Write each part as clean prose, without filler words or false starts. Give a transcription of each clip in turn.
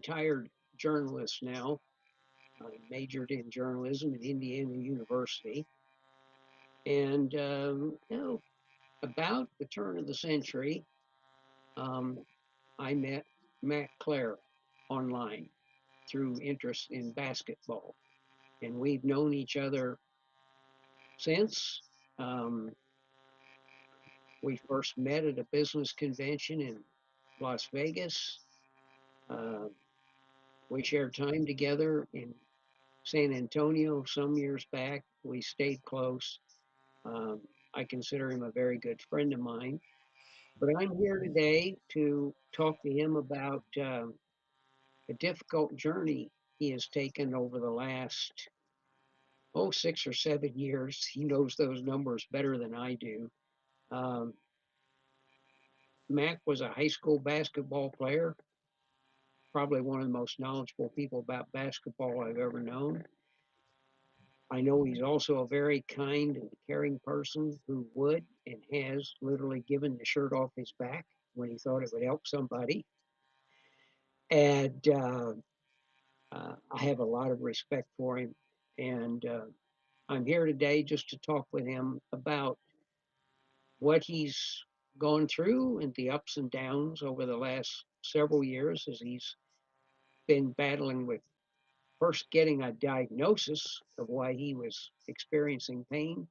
retired journalist now. I majored in journalism at Indiana University. And, about the turn of the century, um, I met Matt Clare online through interest in basketball. And we've known each other since. Um, we first met at a business convention in Las Vegas. Uh, we shared time together in San Antonio some years back. We stayed close. I consider him a very good friend of mine. But I'm here today to talk to him about a difficult journey he has taken over the last, 6 or 7 years. He knows those numbers better than I do. Um, Mac was a high school basketball player, probably one of the most knowledgeable people about basketball I've ever known. I know he's also a very kind and caring person who would and has literally given the shirt off his back when he thought it would help somebody. And I have a lot of respect for him. And I'm here today just to talk with him about what he's gone through and the ups and downs over the last several years as he's been battling with first getting a diagnosis of why he was experiencing pain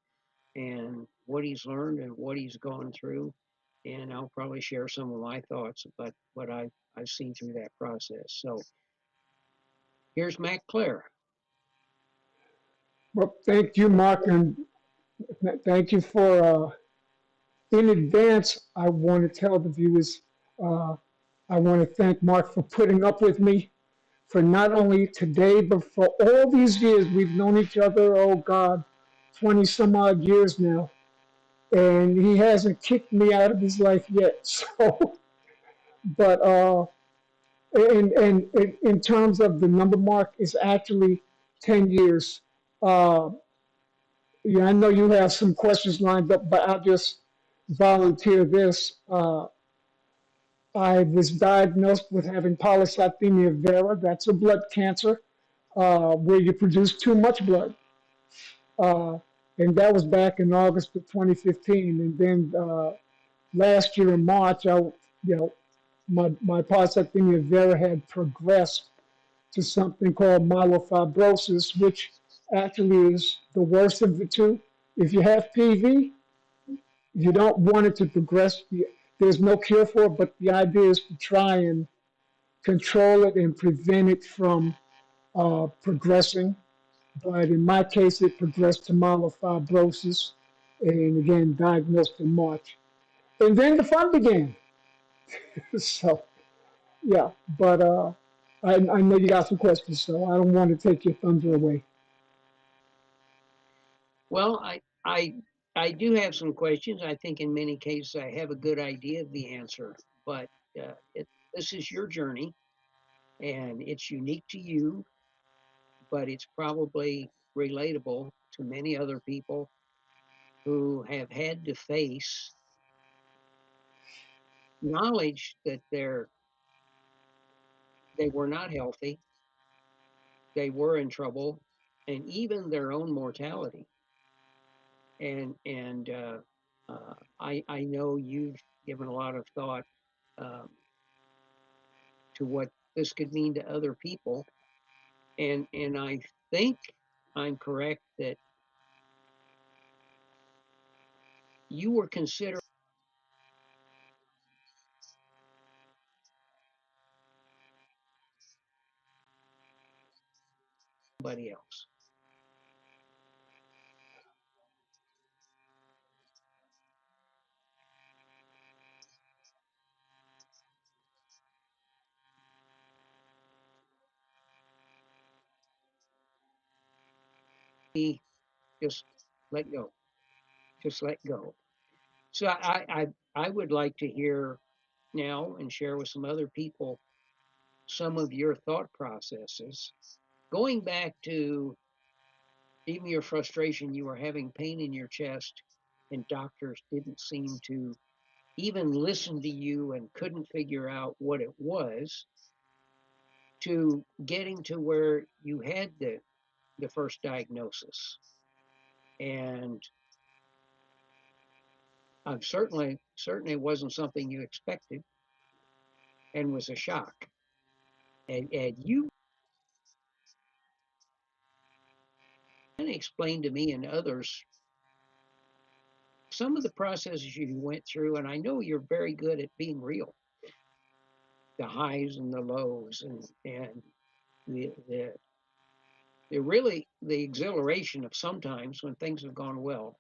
and what he's learned and what he's gone through. And I'll probably share some of my thoughts about what I've seen through that process. So here's Matt Clare. Well, thank you, Mark, and thank you for, in advance, I want to tell the viewers, uh, I want to thank Mark for putting up with me for not only today, but for all these years. We've known each other, oh God, 20 some odd years now. And he hasn't kicked me out of his life yet. So, but, in terms of the number, Mark, is actually 10 years. Uh, Yeah, I know you have some questions lined up, but I'll just volunteer this. I was diagnosed with having polycythemia vera. That's a blood cancer where you produce too much blood. Uh, and that was back in August of 2015. And then last year in March, my polycythemia vera had progressed to something called myelofibrosis, which actually is the worst of the two. If you have PV, you don't want it to progress. There's no cure for it, but the idea is to try and control it and prevent it from progressing. But in my case, it progressed to myelofibrosis, and again, diagnosed in March. And then the fun began. So, yeah, but I know you got some questions, so I don't want to take your thunder away. Well, I do have some questions. I think in many cases I have a good idea of the answer, but this is your journey and it's unique to you, but it's probably relatable to many other people who have had to face knowledge that they were not healthy, they were in trouble, and even their own mortality. And I know you've given a lot of thought um, to what this could mean to other people, and I think I'm correct that you were considered somebody else. He just let go, just let go. So I would like to hear now and share with some other people some of your thought processes. Going back to even your frustration, you were having pain in your chest, and doctors didn't seem to even listen to you and couldn't figure out what it was, to getting to where you had the first diagnosis. And I'm certainly wasn't something you expected and was a shock. And you kind of explained to me and others some of the processes you went through, and I know you're very good at being real, the highs and the lows, and the the the exhilaration of sometimes when things have gone well,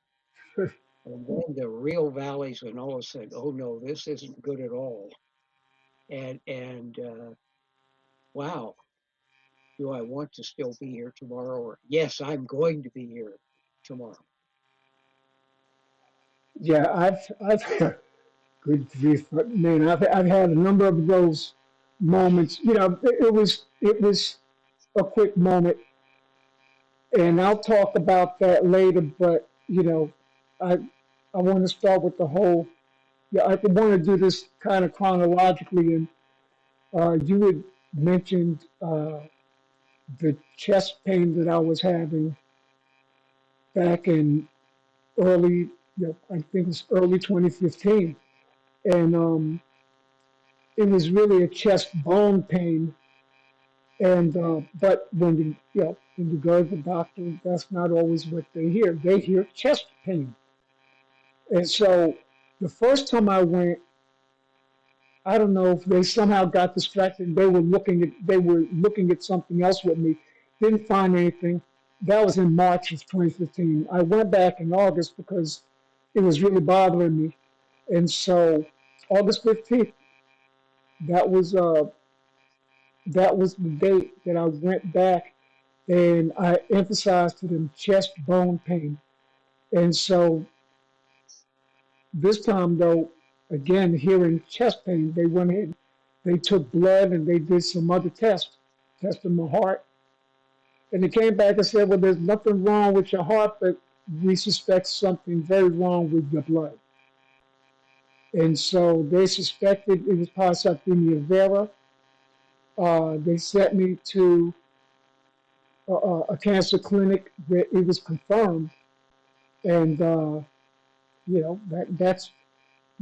and then the real valleys when all of a sudden, oh no, this isn't good at all, and wow, do I want to still be here tomorrow? Or yes, I'm going to be here tomorrow. Yeah, I've good grief, man, I've had a number of those moments. You know, it was a quick moment, and I'll talk about that later. But you know, I I want to start with the whole. Yeah, I want to do this kind of chronologically, and you had mentioned the chest pain that I was having back in early, I think it was early 2015, and it was really a chest bone pain. And but when you go to the doctor, that's not always what they hear. They hear chest pain. And so the first time I went, I don't know if they somehow got distracted. They were looking at something else with me. Didn't find anything. That was in March of 2015. I went back in August because it was really bothering me. And so August 15th, that was uh that was the date that I went back, and I emphasized to them chest bone pain. And so this time though, again hearing chest pain, they went in, they took blood and they did some other tests, tested my heart, and they came back and said, well, there's nothing wrong with your heart, but we suspect something very wrong with your blood. And so they suspected it was polycythemia vera. They sent me to a cancer clinic where it was confirmed, and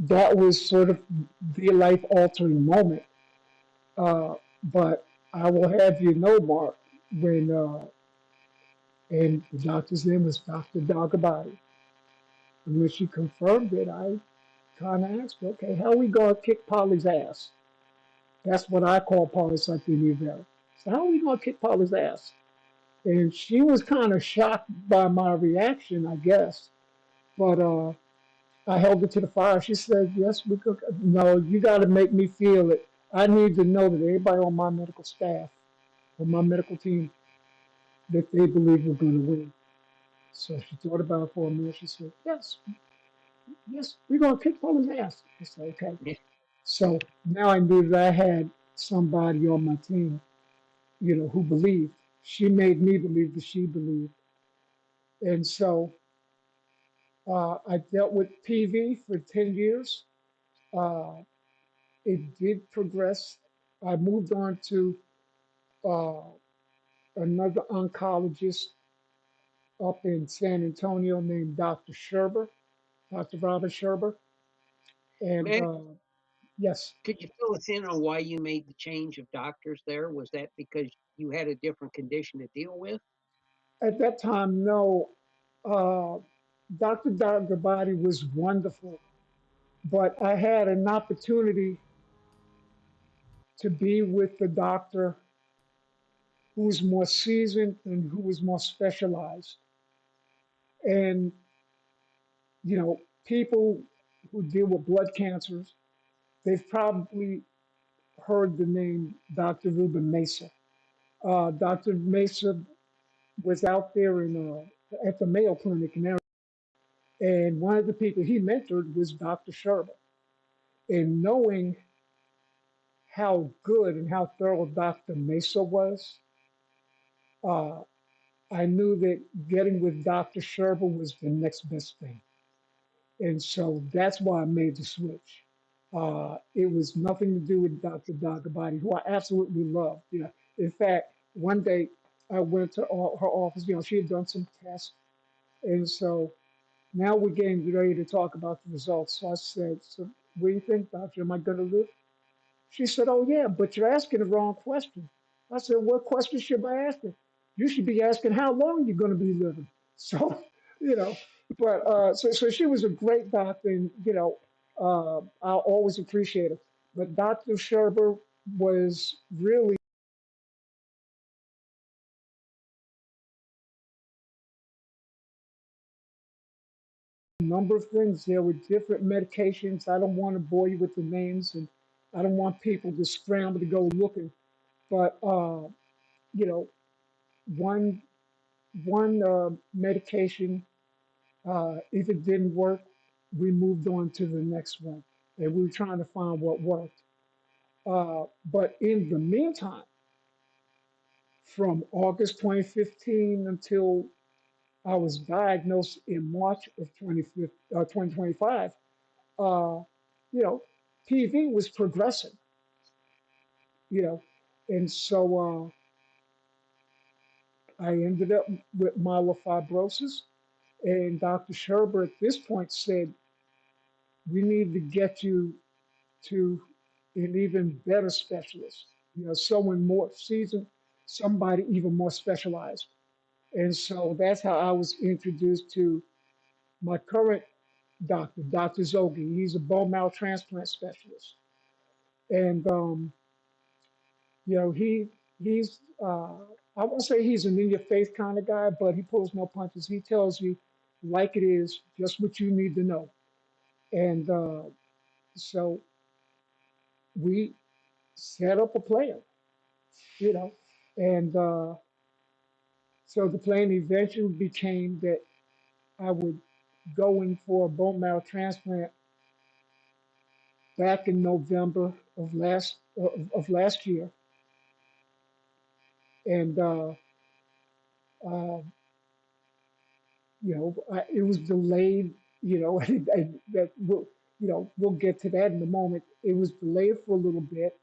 that was sort of the life altering moment. But I will have you know, Mark, when and the doctor's name was Dr. Dagabadi, and when she confirmed it, I kind of asked, okay, how are we gonna kick Polly's ass? That's what I call polycythemia vera. So how are we gonna kick Polly's ass? And she was kind of shocked by my reaction, I guess. But I held it to the fire. She said, "Yes, we could." No, you got to make me feel it. I need to know that everybody on my medical staff, on my medical team, that they believe we're going to win. So she thought about it for a minute. She said, "Yes, yes, we're going to kick Poland's ass." I said, "Okay." Yeah. So now I knew that I had somebody on my team, who believed. She made me believe that she believed, and so I dealt with PV for 10 years. Uh, it did progress. I moved on to uh, another oncologist up in San Antonio named Dr. Sherber, Dr. Robert Sherber. And Man, yes, could you fill us in on why you made the change of doctors there? Was that because you had a different condition to deal with? at that time, no, uh, Dr. Gabati was wonderful, but I had an opportunity to be with the doctor who was more seasoned and who was more specialized. And, people who deal with blood cancers, they've probably heard the name Dr. Ruben Mesa. Dr. Mesa was out there at the Mayo Clinic in Arizona, and one of the people he mentored was Dr. Sherman. And knowing how good and how thorough Dr. Mesa was, uh, I knew that getting with Dr. Sherman was the next best thing. And so that's why I made the switch. It was nothing to do with Dr. Dagabadi, who I absolutely loved. Yeah, In fact, one day I went to her office. She had done some tests, and so now we're getting ready to talk about the results. So I said, "So, what do you think, doctor? Am I going to live?" She said, "Oh, yeah, but you're asking the wrong question." I said, "What question should I ask? You should be asking how long you're going to be living." So, you know, but so she was a great doctor, and I'll always appreciate her. But Dr. Sherber was really a number of things. There were different medications. I don't want to bore you with the names, and I don't want people to scramble to go looking. But you know, one one medication, if it didn't work, we moved on to the next one, and we were trying to find what worked. But in the meantime, from August 2015 until I was diagnosed in March of 2025, uh, you know, PV was progressing, you know, and so I ended up with myelofibrosis. And Dr. Sherber at this point said, "We need to get you to an even better specialist, someone more seasoned, somebody even more specialized." And so that's how I was introduced to my current doctor, Dr. Zogi. He's a bone marrow transplant specialist. And, he's, I won't say he's an in your face kind of guy, but he pulls no punches. He tells you like it is, just what you need to know. And so we set up a plan, you know, and so the plan eventually became that I would go in for a bone marrow transplant back in November of last year, and uh, it was delayed. That we'll get to that in a moment. It was delayed for a little bit,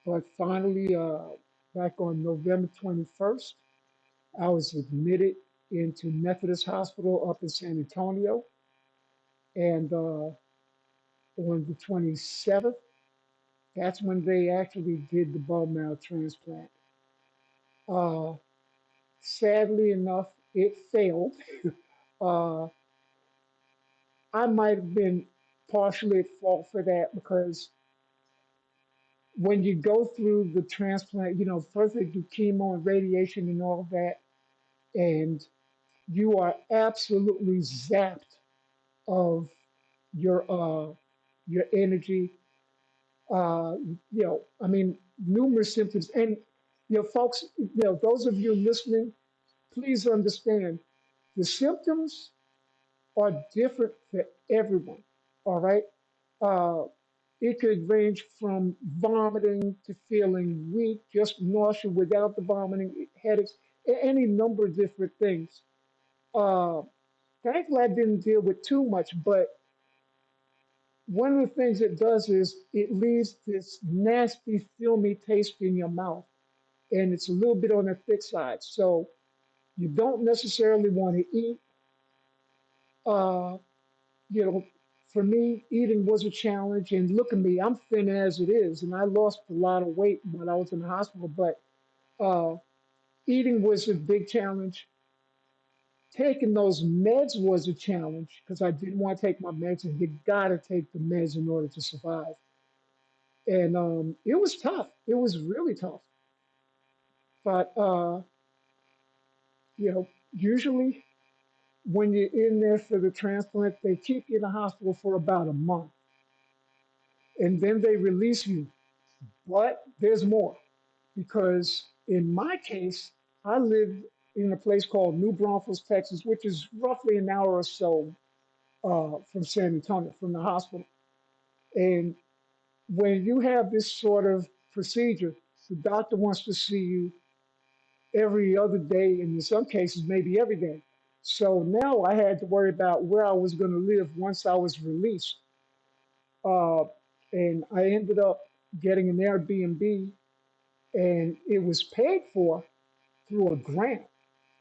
but finally, back on November 21st, I was admitted into Methodist Hospital up in San Antonio, and on the 27th, that's when they actually did the bone marrow transplant. Uh, Sadly enough, it failed. Uh, I might have been partially at fault for that because when you go through the transplant, first they do chemo and radiation and all that, and you are absolutely zapped of your your energy. I mean, numerous symptoms, and folks, those of you listening, please understand the symptoms are different for everyone. All right. Uh, it could range from vomiting to feeling weak, just nausea without the vomiting, headaches, any number of different things. Uh, Thankfully, I didn't deal with too much, but one of the things it does is it leaves this nasty, filmy taste in your mouth, and it's a little bit on the thick side. So you don't necessarily want to eat. Uh, you know, for me, eating was a challenge. And look at me, I'm thin as it is, and I lost a lot of weight when I was in the hospital. But uh, eating was a big challenge. Taking those meds was a challenge because I didn't want to take my meds, and you gotta take the meds in order to survive. And it was tough. It was really tough. But usually when you're in there for the transplant, they keep you in the hospital for about a month, and then they release you. But there's more because in my case, I lived in a place called New Braunfels, Texas, which is roughly an hour or so from San Antonio, from the hospital. And when you have this sort of procedure, the doctor wants to see you every other day, and in some cases, maybe every day. So now I had to worry about where I was going to live once I was released. Uh, and I ended up getting an Airbnb and it was paid for through a grant.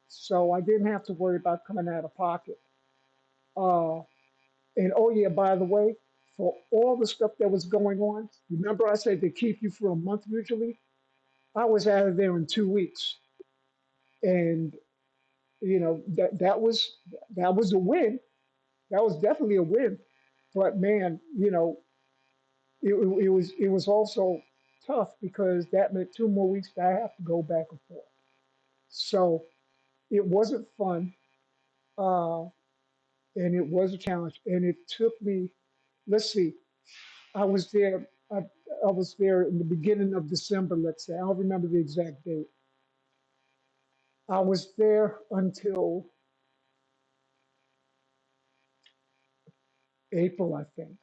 So I didn't have to worry about coming out of pocket. Uh, and oh yeah, by the way, for all the stuff that was going on, remember I said they keep you for a month usually? I was out of there in 2 weeks. And that was a win. That was definitely a win. But man, it was also tough because that meant 2 more weeks that I have to go back and forth. So it wasn't fun, uh, and it was a challenge. And it took me. Let's see, I was there. I was there in the beginning of December. Let's say I don't remember the exact date. I was there until April, I think.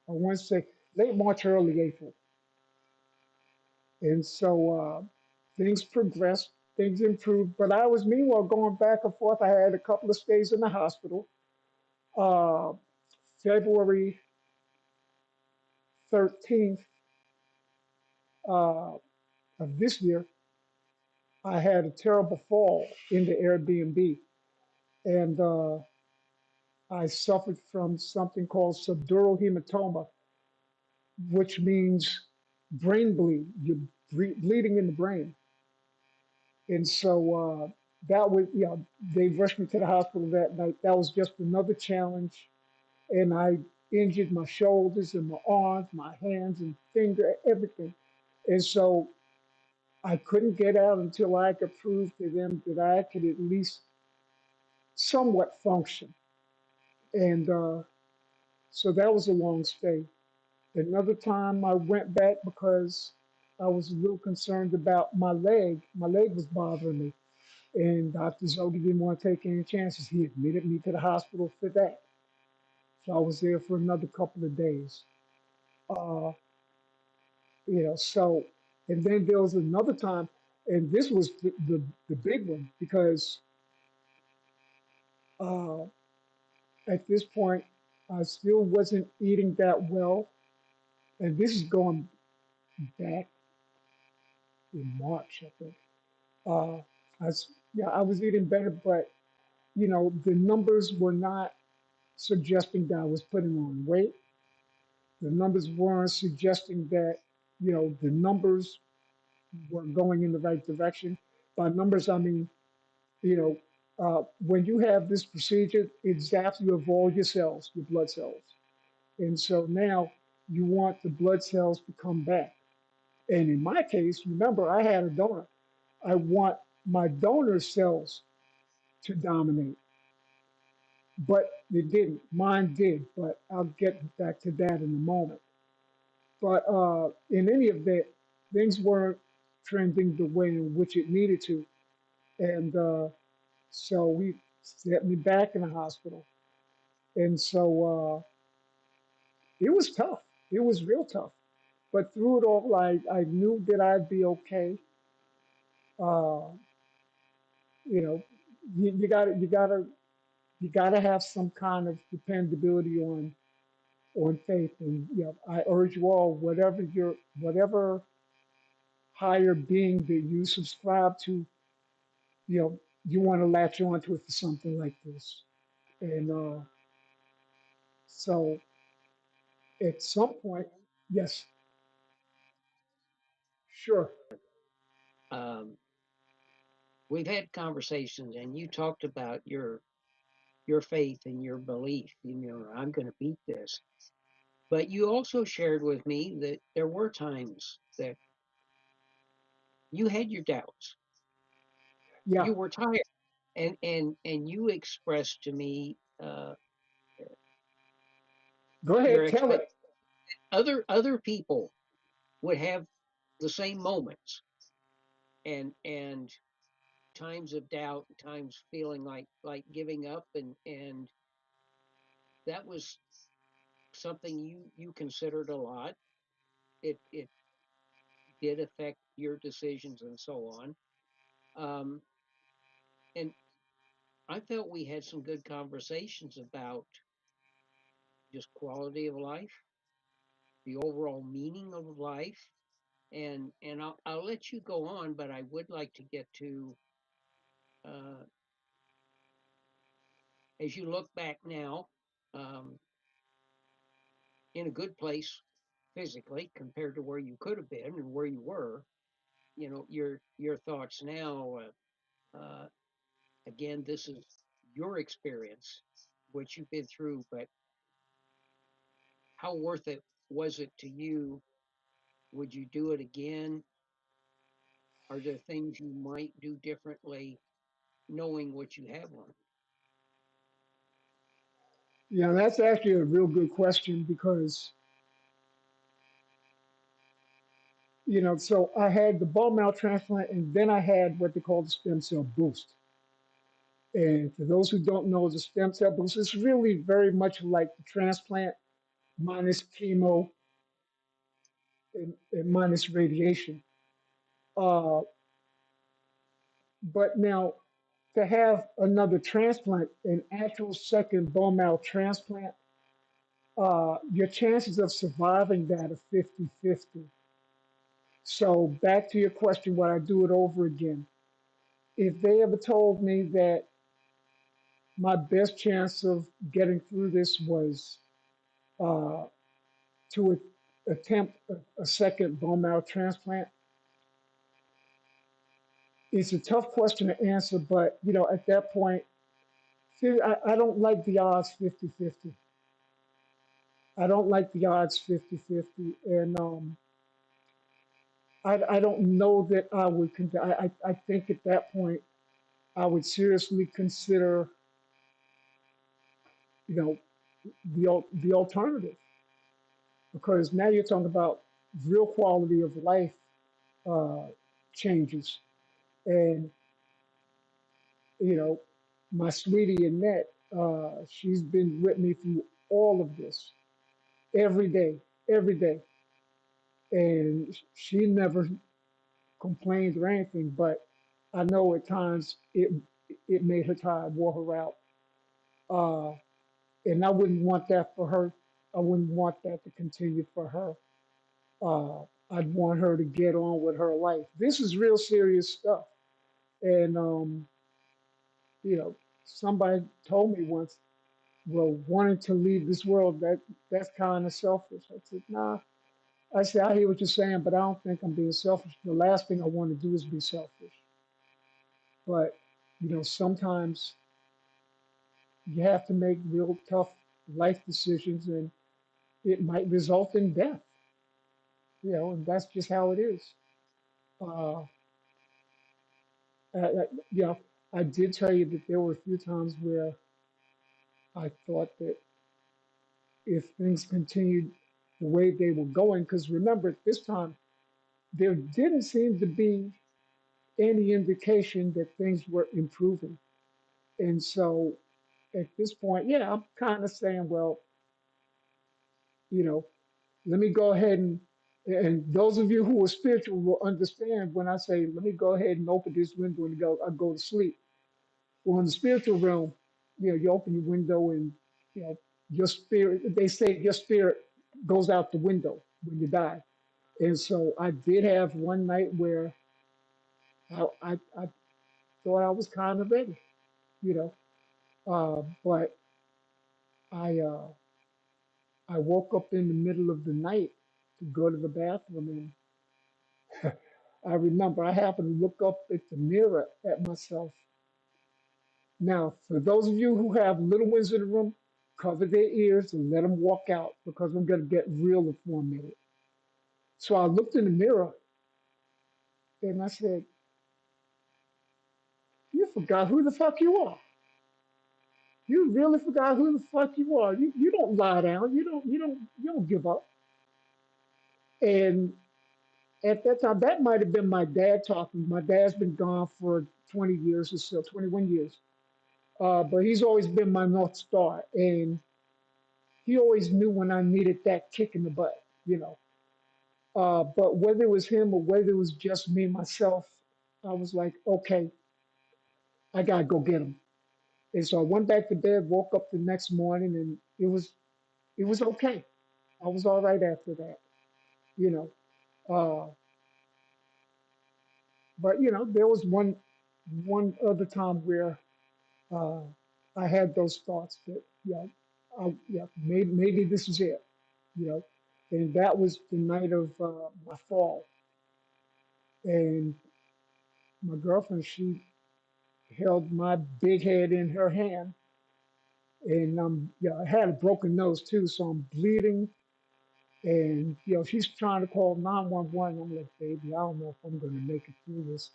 I want to say late March, early April. And so things progressed, things improved. But I was meanwhile going back and forth. I had a couple of stays in the hospital. Uh, February 13th uh, of this year, I had a terrible fall in the Airbnb. And I suffered from something called subdural hematoma, which means brain bleed. You're bleeding in the brain. And so that was, they rushed me to the hospital that night. That was just another challenge. And I injured my shoulders and my arms, my hands and finger, everything. And so I couldn't get out until I could prove to them that I could at least somewhat function. And so that was a long stay. Another time I went back because I was a little concerned about my leg. My leg was bothering me. And Dr. Zogi didn't want to take any chances. He admitted me to the hospital for that. So I was there for another couple of days. Uh, so, and then there was another time, and this was the big one because uh, at this point, I still wasn't eating that well. And this is going back in March, I think. Uh, I was eating better, but, the numbers were not suggesting that I was putting on weight. The numbers weren't suggesting that, the numbers were going in the right direction. By numbers, I mean, you know, when you have this procedure, it zaps you of all your cells, your blood cells. And so now you want the blood cells to come back. And in my case, remember, I had a donor. I want my donor cells to dominate, but it didn't. Mine did, but I'll get back to that in a moment. But in any event, things weren't trending the way in which it needed to. And so we set me back in the hospital. And so it was tough. It was real tough. But through it all, I knew that I'd be okay. Uh, you know, you gotta have some kind of dependability on faith. And I urge you all, whatever higher being that you subscribe to, you want to latch onto it for something like this. And so at some point, yes, sure, Um, we've had conversations, and you talked about your faith and your belief. I'm going to beat this. But you also shared with me that there were times that you had your doubts. yeah, You were tired, and you expressed to me go your ahead, tell expect it. other people would have the same moments and times of doubt, times feeling like giving up, and that was something you considered a lot. It did affect your decisions and so on. Um, and I felt we had some good conversations about just quality of life, the overall meaning of life, And I'll let you go on, but I would like to get to uh, as you look back now, um, in a good place physically compared to where you could have been and where you were. You know, your thoughts now. Uh, Again, this is your experience, what you've been through, but how worth it was it to you? Would you do it again? Are there things you might do differently knowing what you have learned? Yeah, that's actually a real good question because, so I had the bone marrow transplant and then I had what they call the stem cell boost. And for those who don't know, the stem cell boost is really very much like the transplant minus chemo and minus radiation. Uh, but now to have another transplant, an actual second bone marrow transplant, your chances of surviving that are 50-50. So back to your question, would I do it over again? If they ever told me that my best chance of getting through this was uh, to attempt a second bone marrow transplant, it's a tough question to answer. But at that point, see, I don't like the odds 50-50. I don't like the odds 50-50. And I don't know that I would. I think at that point, I would seriously consider, you know, the alternative because now you're talking about real quality of life uh, changes. And, you know, my sweetie Annette, she's been with me through all of this every day, every day. And she never complained or anything, but I know at times it made her tired, wore her out. Uh, and I wouldn't want that for her. I wouldn't want that to continue for her. I'd want her to get on with her life. This is real serious stuff. And somebody told me once, well, wanting to leave this world, that's kind of selfish. I said, nah. I said, I hear what you're saying, but I don't think I'm being selfish. The last thing I want to do is be selfish. But sometimes you have to make real tough life decisions, and it might result in death. And that's just how it is. Uh, you know, I did tell you that there were a few times where I thought that if things continued the way they were going, because remember at this time there didn't seem to be any indication that things were improving, and so at this point, yeah, I'm kind of saying, well, you know, let me go ahead and those of you who are spiritual will understand when I say, let me go ahead and open this window and I go to sleep. Well, in the spiritual realm, you open your window and you know your spirit. They say your spirit goes out the window when you die. And so I did have one night where I thought I was kind of ready, you know, but I I woke up in the middle of the night to go to the bathroom, and I remember I happened to look up at the mirror at myself. Now, for those of you who have little ones in the room, cover their ears and let them walk out because I'm going to get real for a minute. So I looked in the mirror and I said, "You forgot who the fuck you are. You really forgot who the fuck you are. You don't lie down. You don't give up." And at that time, that might have been my dad talking. My dad's been gone for 20 years or so, 21 years. But he's always been my North Star. And he always knew when I needed that kick in the butt. But whether it was him or whether it was just me myself, I was like, okay, I gotta go get him. And so I went back to bed, woke up the next morning, and it was okay. I was all right after that, you know. Uh, But there was one other time where uh, I had those thoughts that maybe this is it, you know, and that was the night of my fall, and my girlfriend, she held my big head in her hand, and I had a broken nose too, so I'm bleeding. And she's trying to call 911. I'm like, baby, I don't know if I'm gonna make it through this.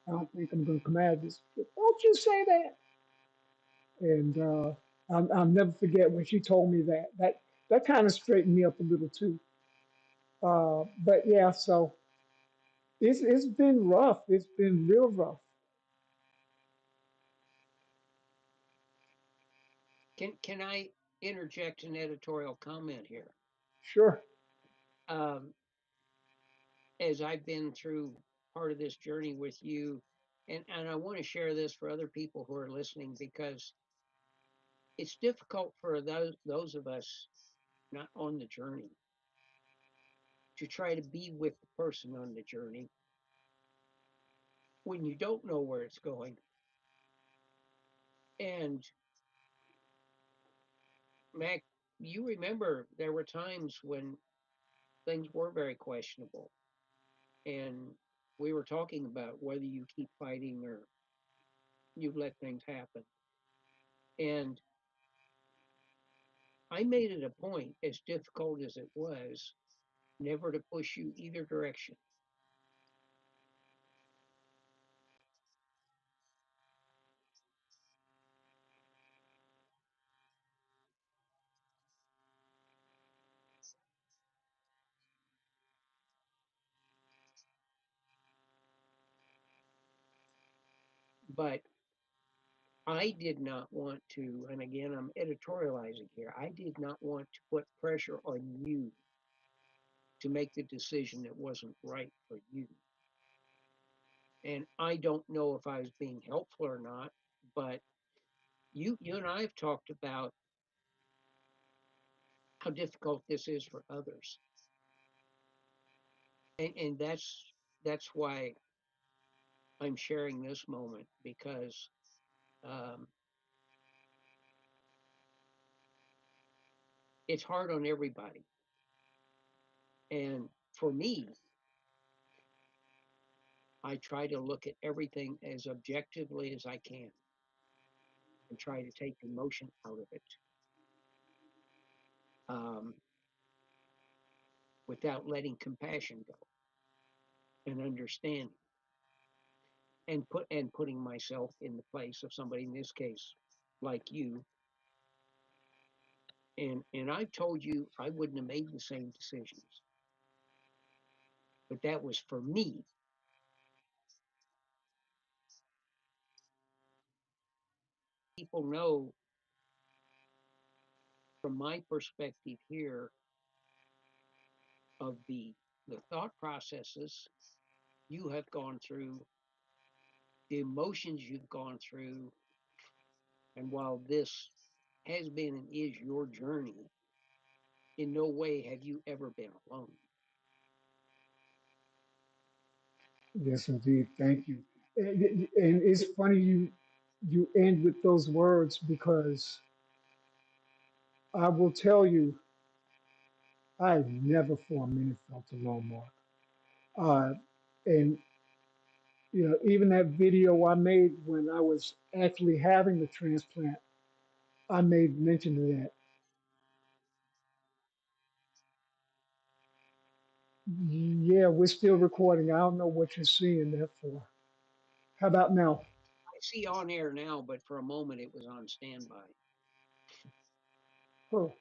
I don't think I'm gonna come out of this. Don't you say that? And I'll never forget when she told me that. That kind of straightened me up a little too. But yeah, so it's been rough. It's been real rough. Can I interject an editorial comment here? Sure. Um, as I've been through part of this journey with you, and I want to share this for other people who are listening because it's difficult for those of us not on the journey to try to be with the person on the journey when you don't know where it's going. And Mac, you remember there were times when things were very questionable, and we were talking about whether you keep fighting or you let things happen. And I made it a point, as difficult as it was, never to push you either direction. But I did not want to, and again, I'm editorializing here, I did not want to put pressure on you to make the decision that wasn't right for you. And I don't know if I was being helpful or not, but you and I have talked about how difficult this is for others. And that's why I'm sharing this moment because um, it's hard on everybody. And for me, I try to look at everything as objectively as I can and try to take emotion out of it um, without letting compassion go and understanding and putting myself in the place of somebody in this case like you. And I've told you I wouldn't have made the same decisions, but that was for me. People know from my perspective here of the thought processes you have gone through, the emotions you've gone through, and while this has been and is your journey, in no way have you ever been alone. Yes, indeed. Thank you. And it's funny you end with those words because I will tell you, I never for a minute felt alone, Mark. Uh, and even that video I made when I was actually having the transplant, I made mention of that. Yeah, we're still recording. I don't know what you're seeing that for. How about now? I see on air now, but for a moment it was on standby. Oh,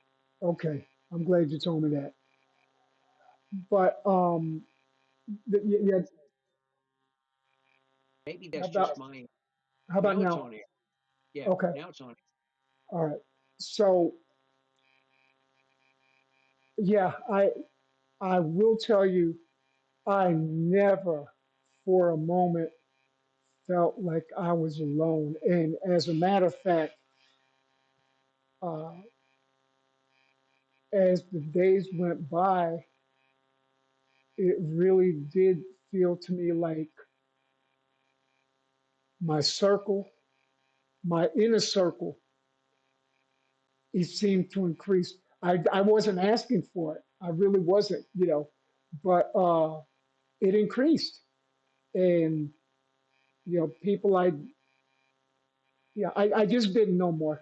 okay. I'm glad you told me that. But yeah. Maybe How that's just about mine. how about Now it's now? on air. Yeah, Okay. now it's on. All right. So yeah, I will tell you, I never for a moment felt like I was alone. And as a matter of fact, uh, as the days went by, it really did feel to me like my circle, my inner circle, it seemed to increase. I wasn't asking for it. I really wasn't, but it increased. And, people I just didn't know more.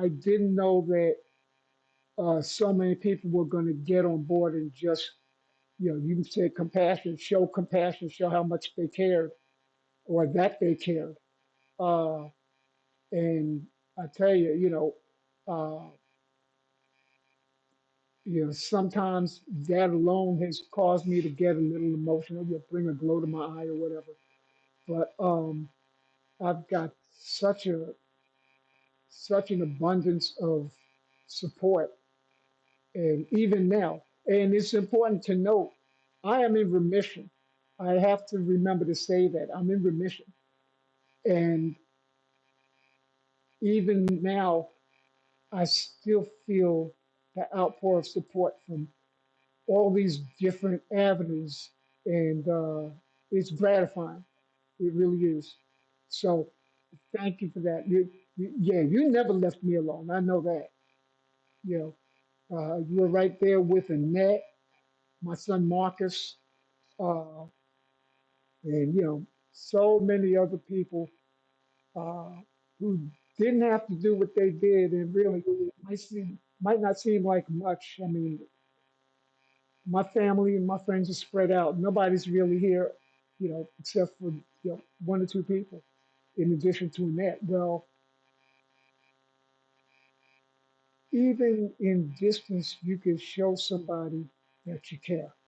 I didn't know that so many people were going to get on board and just, you said compassion, show how much they cared or that they cared. Uh, and I tell you, sometimes that alone has caused me to get a little emotional, bring a glow to my eye or whatever. But I've got such a such an abundance of support, and even now, and it's important to note, I am in remission. I have to remember to say that I'm in remission, and even now, I still feel the outpour of support from all these different avenues, and it's gratifying. It really is. So, thank you for that. Yeah, you never left me alone. I know that. You you were right there with Annette, my son Marcus, uh, and so many other people uh, who didn't have to do what they did, and really might not seem like much. I mean, my family and my friends are spread out. Nobody's really here, except for one or two people, in addition to Annette. Well, even in distance, you can show somebody that you care.